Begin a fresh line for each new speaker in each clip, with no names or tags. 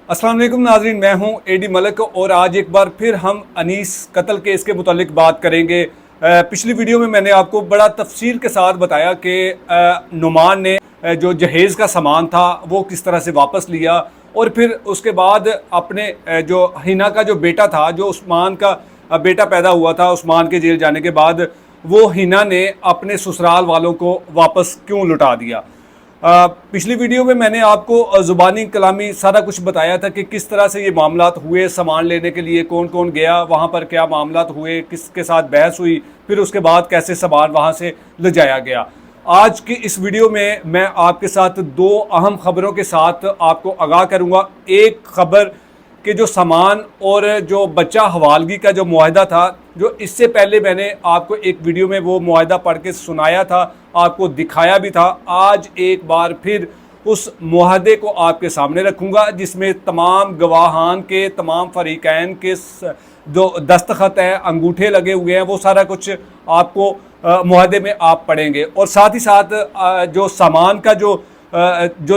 अस्सलाम वालेकुम नाज़रीन, मैं हूं एडी मलिक और आज एक बार फिर हम अनीस कत्ल केस के मुतालिक बात करेंगे। पिछली वीडियो में मैंने आपको बड़ा तफसील के साथ बताया कि नुमान ने जो जहेज़ का सामान था वो किस तरह से वापस लिया और फिर उसके बाद अपने जो हिना का जो बेटा था, जो उस्मान का बेटा पैदा हुआ था उस्मान के जेल जाने के बाद, वो हिना ने अपने ससुराल वालों को वापस क्यों लुटा दिया। पिछली वीडियो में मैंने आपको ज़ुबानी कलामी सारा कुछ बताया था कि किस तरह से ये मामलात हुए, सामान लेने के लिए कौन कौन गया, वहाँ पर क्या मामलात हुए, किसके साथ बहस हुई, फिर उसके बाद कैसे सामान वहाँ से ले जाया गया। आज की इस वीडियो में मैं आपके साथ दो अहम खबरों के साथ आपको आगाह करूँगा। एक खबर कि जो सामान और जो बच्चा हवालगी का जो मुआहदा था, जो इससे पहले मैंने आपको एक वीडियो में वो मुआहदा पढ़ के सुनाया था, आपको दिखाया भी था। आज एक बार फिर उस मुआहदे को आपके सामने रखूँगा जिसमें तमाम गवाहान के, तमाम फरीकैन के जो दस्तखत हैं, अंगूठे लगे हुए हैं, वो सारा कुछ आपको मुआहदे में आप पढ़ेंगे। और साथ ही साथ जो सामान का जो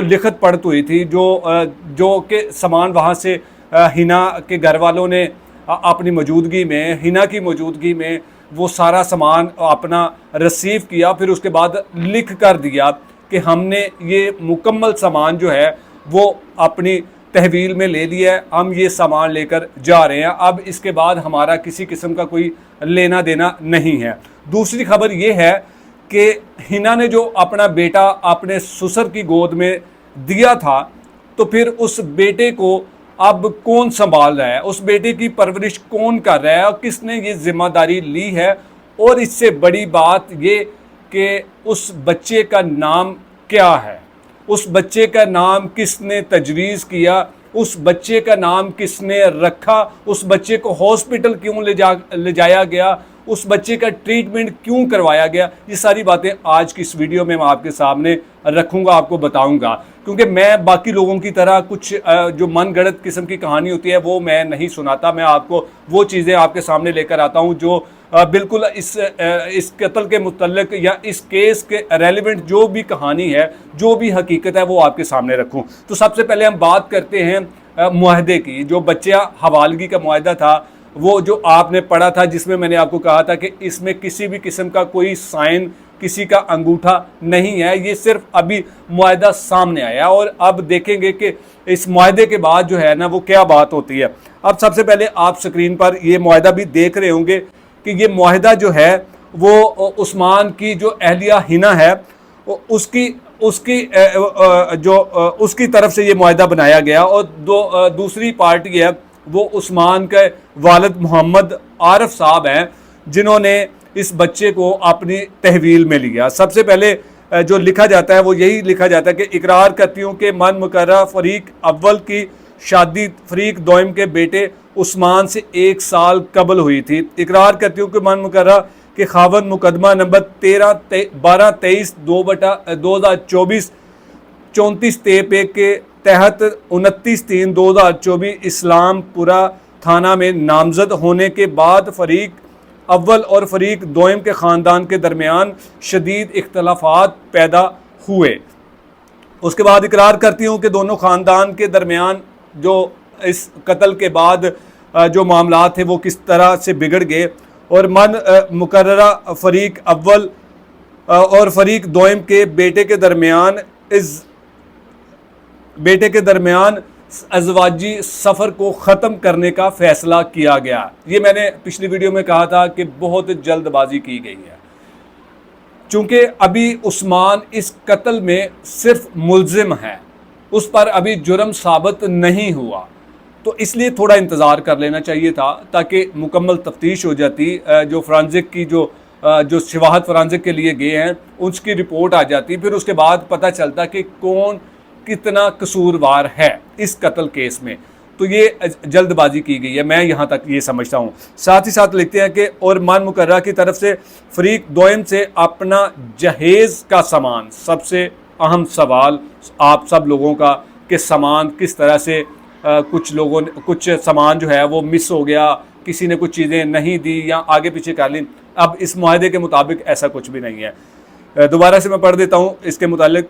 लिखत पढ़त हुई थी, जो कि सामान वहाँ से हिना के घर वालों ने अपनी मौजूदगी में, हिना की मौजूदगी में वो सारा सामान अपना रिसीव किया, फिर उसके बाद लिख कर दिया कि हमने ये मुकम्मल सामान जो है वो अपनी तहवील में ले लिया है, हम ये सामान लेकर जा रहे हैं, अब इसके बाद हमारा किसी किस्म का कोई लेना देना नहीं है। दूसरी खबर ये है कि हिना ने जो अपना बेटा अपने ससुर की गोद में दिया था, तो फिर उस बेटे को अब कौन संभाल रहा है, उस बेटे की परवरिश कौन कर रहा है और किसने ये जिम्मेदारी ली है। और इससे बड़ी बात ये कि उस बच्चे का नाम क्या है, उस बच्चे का नाम किसने तजवीज़ किया, उस बच्चे का नाम किसने रखा, उस बच्चे को हॉस्पिटल क्यों ले जाया गया, उस बच्चे का ट्रीटमेंट क्यों करवाया गया। ये सारी बातें आज की इस वीडियो में मैं आपके सामने रखूँगा, आपको बताऊँगा। क्योंकि मैं बाकी लोगों की तरह कुछ जो मनगढ़ंत किस्म की कहानी होती है वो मैं नहीं सुनाता। मैं आपको वो चीज़ें आपके सामने लेकर आता हूँ जो बिल्कुल इस कत्ल के मुतल्लिक या इस केस के रेलिवेंट जो भी कहानी है, जो भी हकीकत है, वो आपके सामने रखूँ। तो सबसे पहले हम बात करते हैं मुआहदे की। जो बच्चा हवालगी का मुआहदा था, वो जो आपने पढ़ा था, जिसमें मैंने आपको कहा था कि इसमें किसी भी किस्म का कोई साइन, किसी का अंगूठा नहीं है, ये सिर्फ अभी मुआहदा सामने आया और अब देखेंगे कि इस मुआहदे के बाद जो है ना वो क्या बात होती है। अब सबसे पहले आप स्क्रीन पर ये मुआहदा भी देख रहे होंगे कि ये मुआहदा जो है वो उस्मान की जो अहलिया हिना है उसकी तरफ से ये मुआहदा बनाया गया। और दूसरी पार्टी है वो उस्मान के वालिद मोहम्मद आरिफ साहब हैं, जिन्होंने इस बच्चे को अपनी तहवील में लिया। सबसे पहले जो लिखा जाता है वो यही लिखा जाता है कि इकरार करती हूँ कि मन मुकर्रर फरीक अव्वल की शादी फरीक दोयम के बेटे उस्मान से 1 साल कबल हुई थी। इकरार करती हूँ कि मन मुकर्रर के खावंद मुकदमा नंबर 12-23/2024 34 पे के तहत 29/3/2024 इस्लामपुरा थाना में नामजद होने के बाद फरीक अव्वल और फरीक दोयम के ख़ानदान के दरमियान शदीद इख्तलाफात पैदा हुए। उसके बाद इकरार करती हूँ कि दोनों ख़ानदान के दरमियान जो इस कत्ल के बाद जो मामलात थे वो किस तरह से बिगड़ गए और मन मुकर्ररा फरीक अव्वल और फरीक दोयम के बेटे के दरमियान अज़वाजी सफ़र को ख़त्म करने का फ़ैसला किया गया। ये मैंने पिछली वीडियो में कहा था कि बहुत जल्दबाजी की गई है, चूँकि अभी उस्मान इस कत्ल में सिर्फ मुल्ज़िम है, उस पर अभी जुर्म साबित नहीं हुआ, तो इसलिए थोड़ा इंतज़ार कर लेना चाहिए था ताकि मुकम्मल तफ्तीश हो जाती। जो फ़ॉरेंसिक की जो शवाहद फ़ॉरेंसिक के लिए गए हैं उसकी रिपोर्ट आ जाती, फिर उसके बाद पता चलता कि कौन कितना कसूरवार है इस कत्ल केस में। तो ये जल्दबाजी की गई है, मैं यहाँ तक ये समझता हूँ। साथ ही साथ लिखते हैं कि और मन मुकर्रर की तरफ से फरीक दोयम से अपना जहेज़ का सामान, सबसे अहम सवाल आप सब लोगों का कि सामान किस तरह से कुछ सामान जो है वो मिस हो गया, किसी ने कुछ चीज़ें नहीं दी या आगे पीछे कर ली। अब इस मुआहदे के मुताबिक ऐसा कुछ भी नहीं है। दोबारा से मैं पढ़ देता हूँ इसके मुतालिक।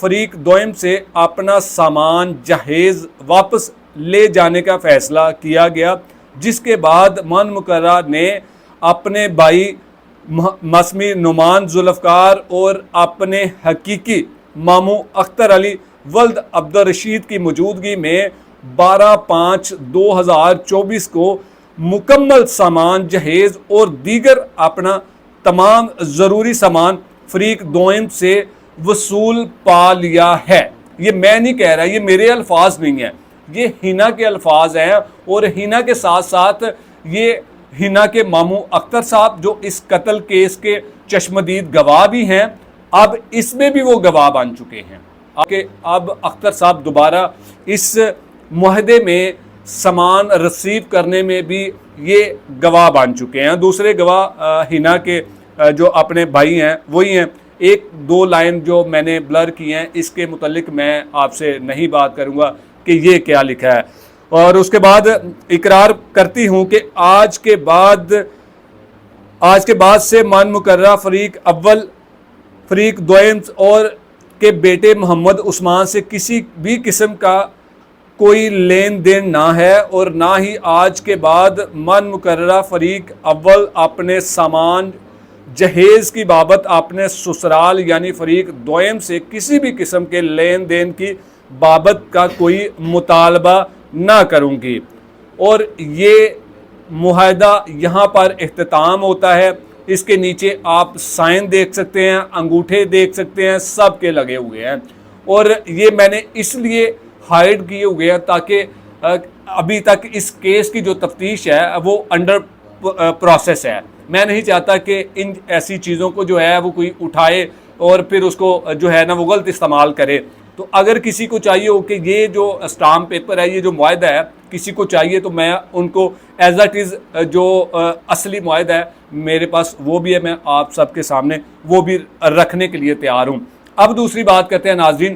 फरीक दोयम से अपना सामान जहेज वापस ले जाने का फैसला किया गया, जिसके बाद मान मुकर्ररा ने अपने भाई मसमी नुमान जुल्फ़कार और अपने हकीकी मामू अख्तर अली वल्द अब्दुल रशीद की मौजूदगी में 12/5/2024 को मुकम्मल सामान जहेज और दीगर अपना तमाम ज़रूरी सामान फरीक दोयम से वसूल पा लिया है। ये मैं नहीं कह रहा, ये मेरे अल्फाज नहीं है, ये हिना के अल्फाज हैं। और हिना के साथ साथ ये हिना के मामू अख्तर साहब जो इस कत्ल केस के चश्मदीद गवाह भी हैं, अब इसमें भी वो गवाह बन चुके हैं। अब अख्तर साहब दोबारा इस मुआहदे में सामान रिसीव करने में भी ये गवाह बन चुके हैं। दूसरे गवाह हिना के जो अपने भाई हैं वही हैं। एक दो लाइन जो मैंने ब्लर की हैं इसके मुतल्लिक मैं आपसे नहीं बात करूंगा कि ये क्या लिखा है। और उसके बाद इकरार करती हूं कि आज के बाद से मान मुकर्ररा फरीक अव्वल, फरीक दोयम और के बेटे मोहम्मद उस्मान से किसी भी किस्म का कोई लेन देन ना है, और ना ही आज के बाद मान मुकर्ररा फरीक अव्वल अपने सामान जहेज की बाबत अपने ससुराल यानी फरीक दोयम से किसी भी किस्म के लेन देन की बाबत का कोई मुतालबा ना करूँगी। और ये मुआहदा यहाँ पर इख्तिताम होता है। इसके नीचे आप साइन देख सकते हैं, अंगूठे देख सकते हैं, सब के लगे हुए हैं। और ये मैंने इसलिए हाइड किए हुए हैं ताकि अभी तक इस केस की जो तफ्तीश है वो अंडर प्रोसेस है। मैं नहीं चाहता कि इन ऐसी चीज़ों को जो है वो कोई उठाए और फिर उसको जो है ना वो गलत इस्तेमाल करे। तो अगर किसी को चाहिए हो कि ये जो स्टाम्प पेपर है, ये जो मुआहदा है किसी को चाहिए, तो मैं उनको एज इट इज़ जो असली मुआहदा है मेरे पास वो भी है, मैं आप सबके सामने वो भी रखने के लिए तैयार हूँ। अब दूसरी बात करते हैं नाज़रीन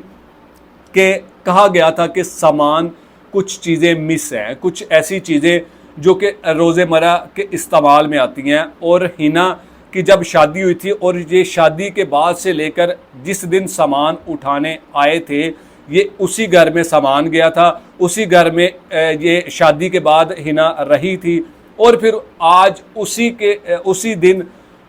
कि कहा गया था कि सामान कुछ चीज़ें मिस हैं, कुछ ऐसी चीज़ें जो कि रोज़मर्रा के इस्तेमाल में आती हैं। और हिना की जब शादी हुई थी और ये शादी के बाद से लेकर जिस दिन सामान उठाने आए थे ये उसी घर में सामान गया था, उसी घर में ये शादी के बाद हिना रही थी, और फिर आज उसी दिन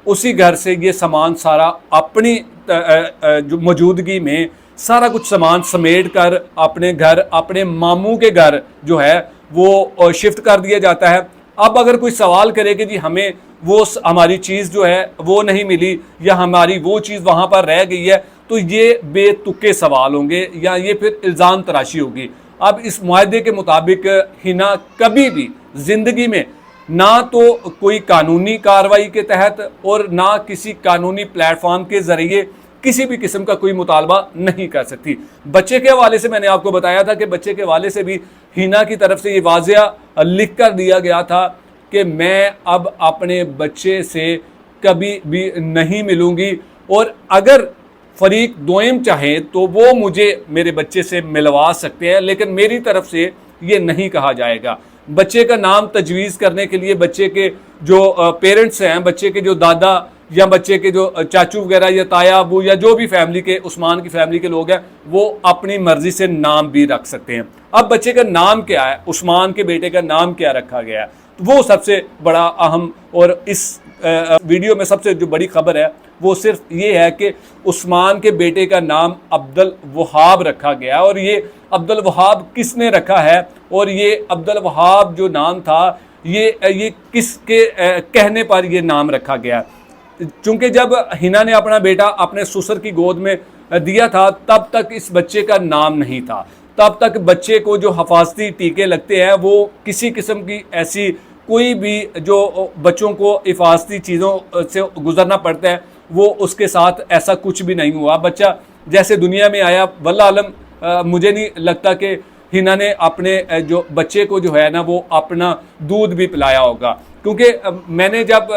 उसी घर से ये सामान सारा अपनी जो मौजूदगी में सारा कुछ सामान समेट कर अपने घर, अपने मामू के घर जो है वो शिफ्ट कर दिया जाता है। अब अगर कोई सवाल करे कि जी हमें वो हमारी चीज़ जो है वो नहीं मिली या हमारी वो चीज़ वहाँ पर रह गई है, तो ये बेतुके सवाल होंगे या ये फिर इल्ज़ाम तराशी होगी। अब इस मुआहदे के मुताबिक हिना कभी भी ज़िंदगी में ना तो कोई कानूनी कार्रवाई के तहत और ना किसी कानूनी प्लेटफॉर्म के ज़रिए किसी भी किस्म का कोई मुतालबा नहीं कर सकती। बच्चे के हवाले से मैंने आपको बताया था कि बच्चे के हवाले से भी हिना की तरफ से ये वाज़िया लिख कर दिया गया था कि मैं अब अपने बच्चे से कभी भी नहीं मिलूँगी, और अगर फरीक दोयम चाहे तो वो मुझे मेरे बच्चे से मिलवा सकते हैं, लेकिन मेरी तरफ से ये नहीं कहा जाएगा। बच्चे का नाम तजवीज़ करने के लिए बच्चे के जो पेरेंट्स हैं, बच्चे के जो दादा या बच्चे के जो चाचू वगैरह या ताया अबू या जो भी फैमिली के उस्मान की फैमिली के लोग हैं वो अपनी मर्जी से नाम भी रख सकते हैं। अब बच्चे का नाम क्या है, उस्मान के बेटे का नाम क्या रखा गया है, तो वो सबसे बड़ा अहम और इस वीडियो में सबसे जो बड़ी खबर है वो सिर्फ ये है कि उस्मान के बेटे का नाम अब्दुल वहाब रखा गया। और ये अब्दुल वहाब किसने रखा है और ये अब्दुल वहाब जो नाम था ये किसके कहने पर ये नाम रखा गया। चूँकि जब हिना ने अपना बेटा अपने ससुर की गोद में दिया था तब तक इस बच्चे का नाम नहीं था, तब तक बच्चे को जो हिफाजती टीके लगते हैं वो किसी किस्म की ऐसी कोई भी जो बच्चों को हिफाजती चीज़ों से गुजरना पड़ता है वो उसके साथ ऐसा कुछ भी नहीं हुआ। बच्चा जैसे दुनिया में आया वल्लाह आलम मुझे नहीं लगता कि हिना ने अपने जो बच्चे को जो है ना वो अपना दूध भी पिलाया होगा, क्योंकि मैंने जब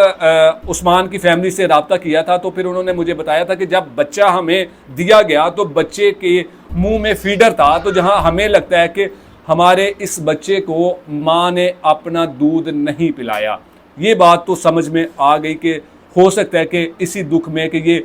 उस्मान की फैमिली से रब्ता किया था तो फिर उन्होंने मुझे बताया था कि जब बच्चा हमें दिया गया तो बच्चे के मुंह में फीडर था, तो जहां हमें लगता है कि हमारे इस बच्चे को माँ ने अपना दूध नहीं पिलाया। ये बात तो समझ में आ गई कि हो सकता है कि इसी दुख में कि ये